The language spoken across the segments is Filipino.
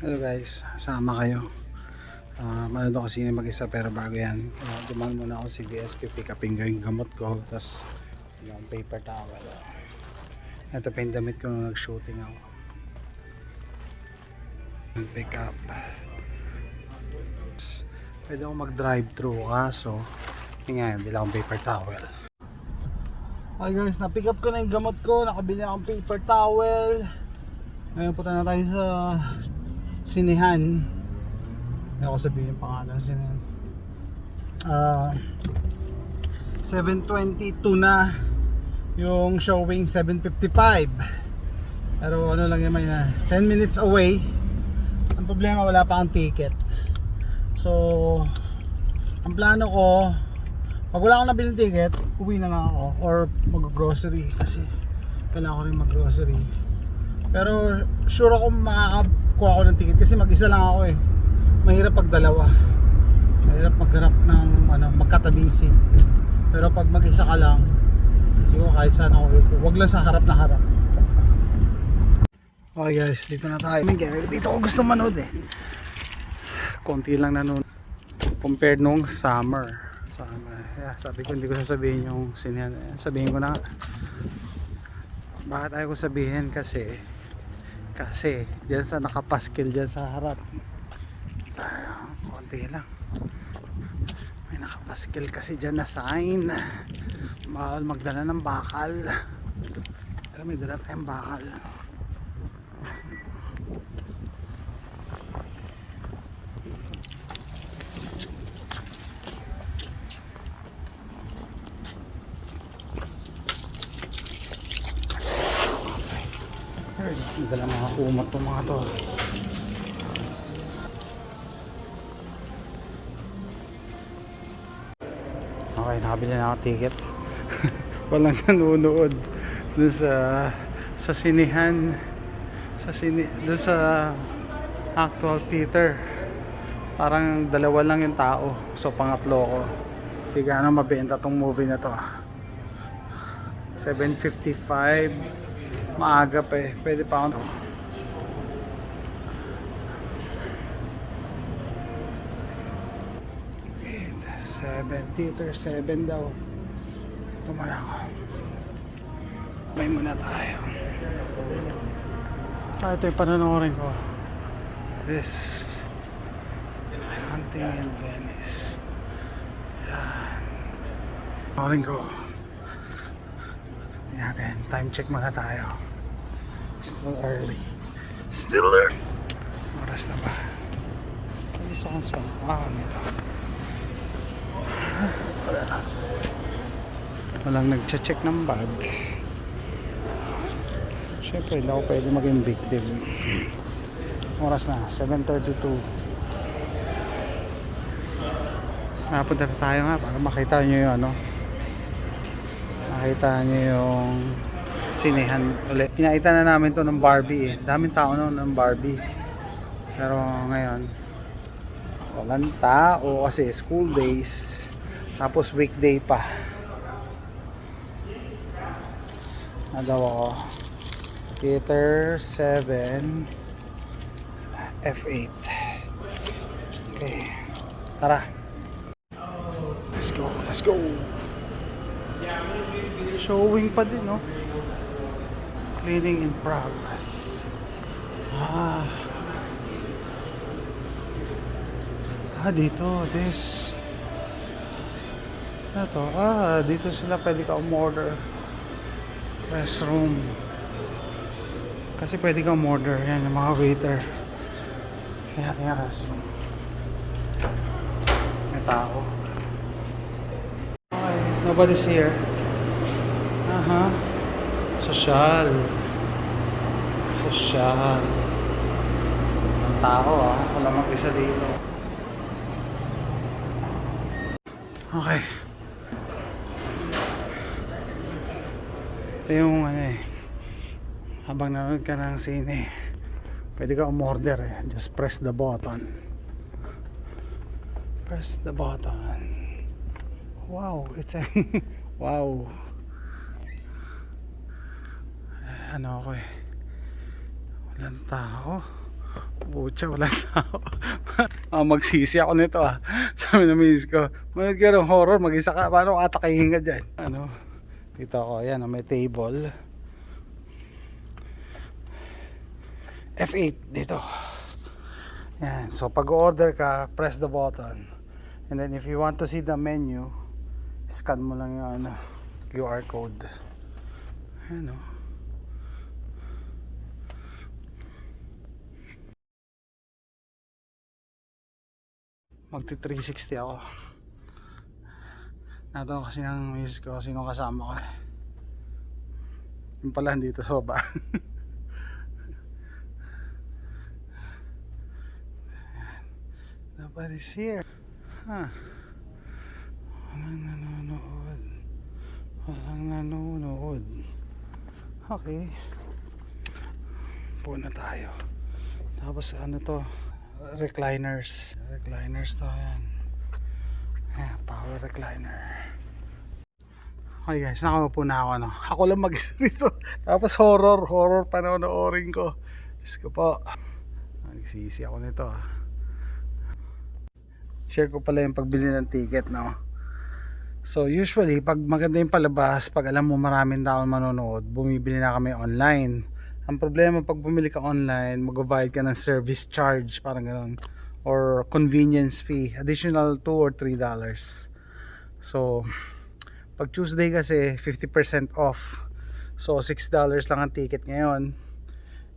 Hello guys, sama kayo. Manood ako kasi mag-isa pero bago yan, dumaan muna ako sa CVS, pipick upin ko yung gamot ko, tapos yung paper towel. Ito pa yung damit ko nung nag-shooting ako. Pick up. Pwede ako mag-drive-thru kaso yun nga, bila akong paper towel. Okay guys, na-pick up ko na yung gamot ko, nakabili akong paper towel. Ngayon punta na tayo sa sinihan. Ako sabihin yung pangalan sinihan. 7:22 na yung showing, 7:55. Pero ano lang naman na 10 minutes away. Ang problema wala pa akong ticket. So ang plano ko, pag wala akong nabiling ticket, uwi na lang ako or mag-grocery kasi kailangan ko rin mag-grocery. Pero sure ako makakakuha ako ng ticket kasi mag-isa lang ako eh. Mahirap pag dalawa. Mahirap magharap ng magkatabing seat. Pero pag mag-isa ka lang, diba, kahit saan ako upo, wag lang sa harap na harap. Okay guys, dito na tayo. Dito ako gusto manood eh. Konti lang nanood compared nung summer. Yeah, sabi ko hindi ko sasabihin yung sinihan. Sabihin ko na. Bakit ayaw ko sabihin? Kasi dyan sa nakapaskil dyan sa harap, konti lang, may nakapaskil kasi dyan na sign, bawal magdala ng bakal. Pero may dala tayong bakal. Madala mga kumot po mga to. Okay, nakabili na ako ticket. Walang nanonood dun sa sinihan, dun sa actual theater. Parang dalawa lang yung tao, so pangatlo ko. Hindi gaano mabenta tong movie na to. 7:55, maaga pa eh, pwede pa ako. 7, theater 7 daw. Tumala ako. May muna tayo. Ito yung panonorin ko. This Hunting in Venice. Yan. Panonorin ko. Yan, time check muna tayo. Still early. Oras na ba? Saan nito? Walang nagche-check ng bag. Siyempre hindi ako pwede maging victim. Oras na 7:32. Punta na tayo nga para makita nyo yung makita nyo yung sinihan ulit. Pinakita na namin to ng Barbie eh. Daming tao noon ng Barbie. Pero ngayon walang tao kasi school days. Tapos weekday pa. Nagawa ko Theater 7 F8. Okay, tara, let's go. Showing pa din, no? Cleaning in progress. Dito, this ito, dito sila pwede ka umorder. Restroom. Kasi pwede ka umorder. Yan, yung mga waiter. Yan, yung restroom. May tao. Okay, nobody's here. Social. Ang tao, wala mag-isa dito. Okay. Ito yung habang nanonood ka ng sine, pwede ka umorder eh. Just press the button. Wow, it's wow. Ako eh, walang tao. Pucha, wala tao. Magsisi ako nito Sabi na miss ko, manood ka ng horror, mag-isa ka, paano atakayin ka dyan? Ano, dito ako, ayan, may table. F8 dito. Yan, so pag order ka, press the button. And then if you want to see the menu, scan mo lang yung QR code. Ayan Magti 360 ako. Natanong kasi ng miss ko sino kasama ko Yung pala dito sa baba. Nobody's here. Walang nanonood. Okay. Puna tayo. Tapos to? Recliners to yan. Power recliner. Okay guys, nakaupo na ako Ako lang mag-isa rito. Tapos horror panonoorin ko. Diyos ko po. Nagsisi ako nito Share ko pala yung pagbili ng ticket So usually pag maganda yung palabas, pag alam mo maraming tao manonood, bumibili na kami online. Ang problema pag bumili ka online, magbabayad ka ng service charge, parang ganoon, or convenience fee, additional $2 or $3. So pag Tuesday kasi 50% off, so $6 lang ang ticket ngayon.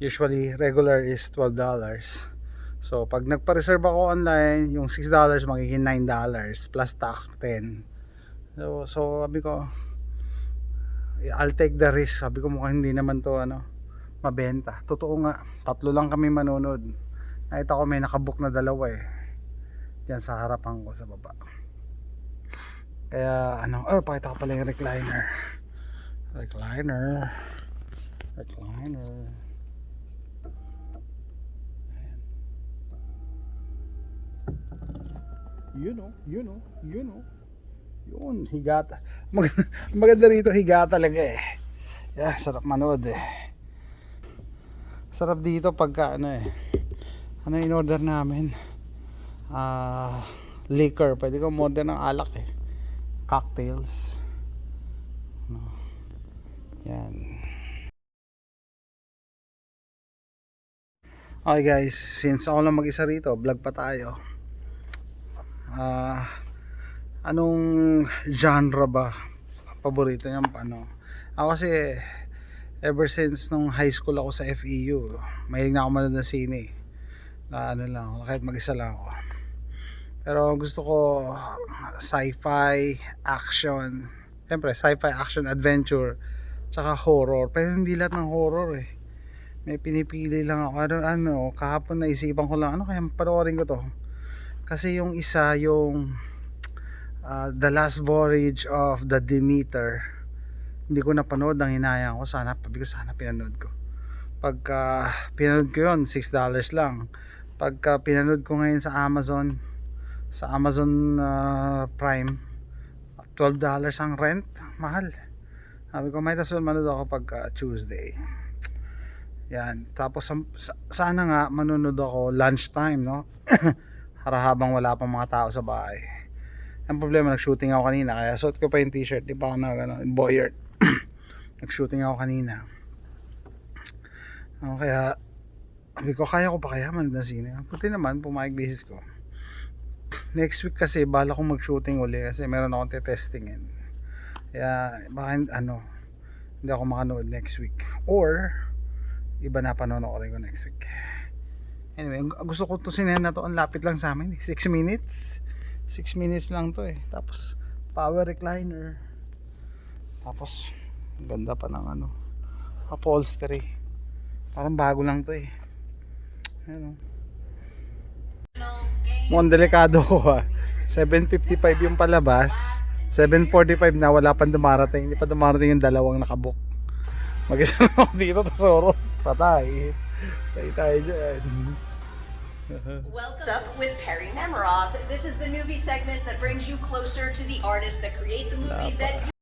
Usually regular is $12. So pag nagpa-reserve ako online, yung $6 magiging $9 plus tax 10. So sabi ko, I'll take the risk. Sabi ko mukhang hindi naman to mabenta. Totoo nga, 3 lang kami manonood. Nakita ko may nakabook na 2 diyan sa harapan ko sa baba. Kaya pakita ko pala yung recliner. Yun, higata. Maganda rito, higata talaga Yeah, sarap manood Sarap dito pagka in order namin? Liquor, pwede ko order ng alak cocktails. Yan. Okay guys, since ako lang mag-isa rito, vlog pa tayo. Anong genre ba paborito niyo Ako kasi ever since nung high school ako sa FEU, mahilig na ako manood ng sine lang, kahit mag-isa lang ako. Pero gusto ko sci-fi, action. Siyempre sci-fi, action, adventure, tsaka horror. Pero hindi lahat ng horror may pinipili lang ako. Kahapon naisipan ko lang kaya panoorin ko to. Kasi yung isa, yung The Last Voyage of the Demeter, hindi ko napanood, ang hinayang ko sana pinanood ko. Pagka pinanood ko yun, $6 lang. Pagka pinanood ko ngayon sa Amazon Prime, $12 ang rent, mahal. Sabi ko may tasul manood ako pagka Tuesday. Yan, tapos sana nga manonood ako lunchtime habang wala pang mga tao sa bahay. Ang problema, nag-shooting ako kanina, kaya suot ko pa yung t-shirt, di pa ako boyert. Nag-shooting ako kanina. Kaya sabi ko, kaya ko pa kaya manood ng sine? Puti naman, pumayag bisis ko. Next week kasi bala kong mag-shooting uli kasi meron akong testingin. Kaya baka hindi ako makanood next week, or iba na panonoorin ko next week. Anyway, gusto ko to sinehan na to, ang lapit lang sa amin 6 minutes lang to tapos power recliner, tapos ganda pa ng upholstery, parang bago lang to mukhang delikado ko 7:55 yung palabas, 7:45 na, wala pang dumarating, hindi pa dumarating yung dalawang nakabook. Mag-isa na ako dito, tasoro, patay tayo dyan. Welcome up with Perry Nemiroff. This is the newbie segment that brings you closer to the artists that create the movies that you...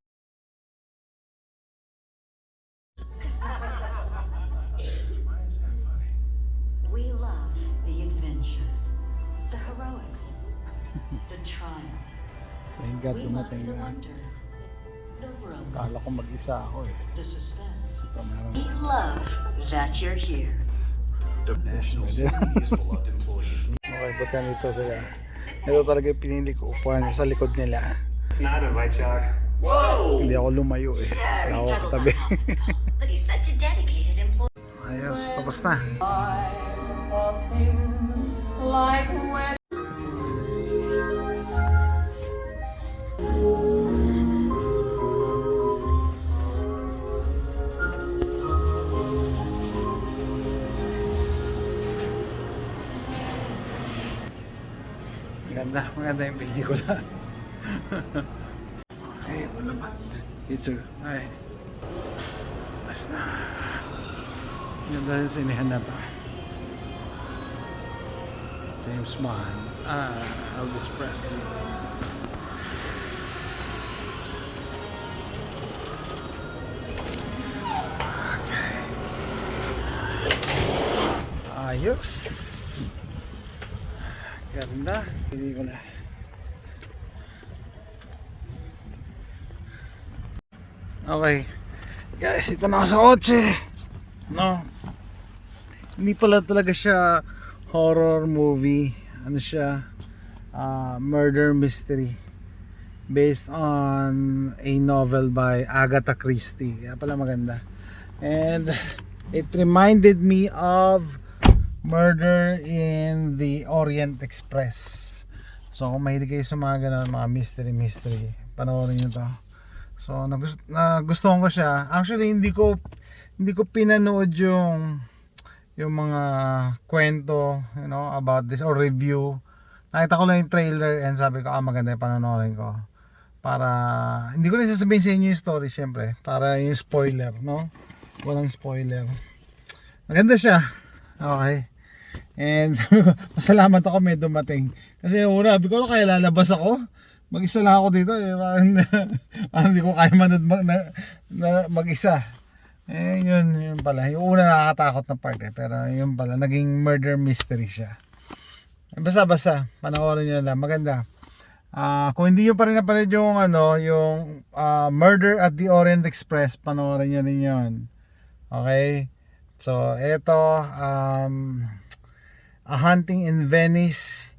We love the trial. Thank God We love dumating the na. wonder, the Kala ko romance, mag-isa ako eh. the suspense. Ito meron. We love that you're here. The National City is beloved employees. Okay, ba't ganito talaga? Ito talaga yung pinili ko upuan sa likod nila. It's not a bite shock. Hindi ako lumayo eh. Wala ako katabi. But he's such a dedicated employee. Ayos, tapos na. Maganda yung pelikula. Okay, wala ba? It's ay. Basta. Ganda yung sinihan na to. James Bond. Elvis Presley. Okay. Ayos. Ganda. Hindi ko na. Okay. Guys, ito na ako sa kotse. No. Hindi pala talaga siya horror movie. Ano siya? Murder mystery. Based on a novel by Agatha Christie. Kaya pala maganda. And it reminded me of Murder in the Orient Express. So kung mahilig kayo sa mga ganun, mga mystery, panoorin nyo to. So nagustuhan ko siya. Actually hindi ko pinanood yung mga kwento, you know, about this or review. Nakita ko lang yung trailer and sabi ko maganda yung panonoorin ko. Para hindi ko na sasabihin sa inyo yung story syempre, para yung spoiler, no? Walang spoiler. Maganda siya. Okay. And sabi ko, pasalamat ako may dumating. Kasi una, sabi ko, kaya lalabas ako? Mag-isa lang ako dito. Parang hindi ko kaya manood mag-isa. Eh, yun pala. Yung una nakakatakot na part eh. Pero yun pala, naging murder mystery siya. Basta, panoorin nyo lang. Maganda. Kung hindi nyo pa rin napanood yung, yung Murder at the Orient Express, panoorin nyo rin yun. Okay? So, eto, A Hunting in Venice.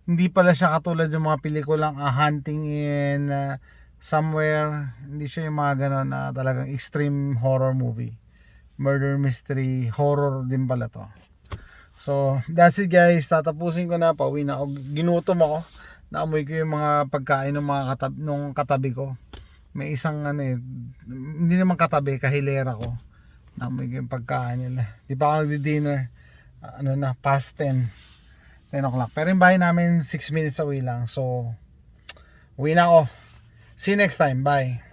Hindi pala siya katulad yung mga pelikulang A Hunting in Somewhere. Hindi siya yung mga ganon na talagang extreme horror movie. Murder mystery, horror din pala to. So, that's it guys. Tatapusin ko na. Pauwi na ako. Ginutom ako. Naamoy ko yung mga pagkain ng mga katabi ko. May isang hindi naman katabi, kahilera ko. Naamoy ko yung pagkain nila. Di pa ako nag-dinner. Past 10 o'clock. Pero yung bahay namin 6 minutes away lang. So, uwi na ako. See you next time. Bye.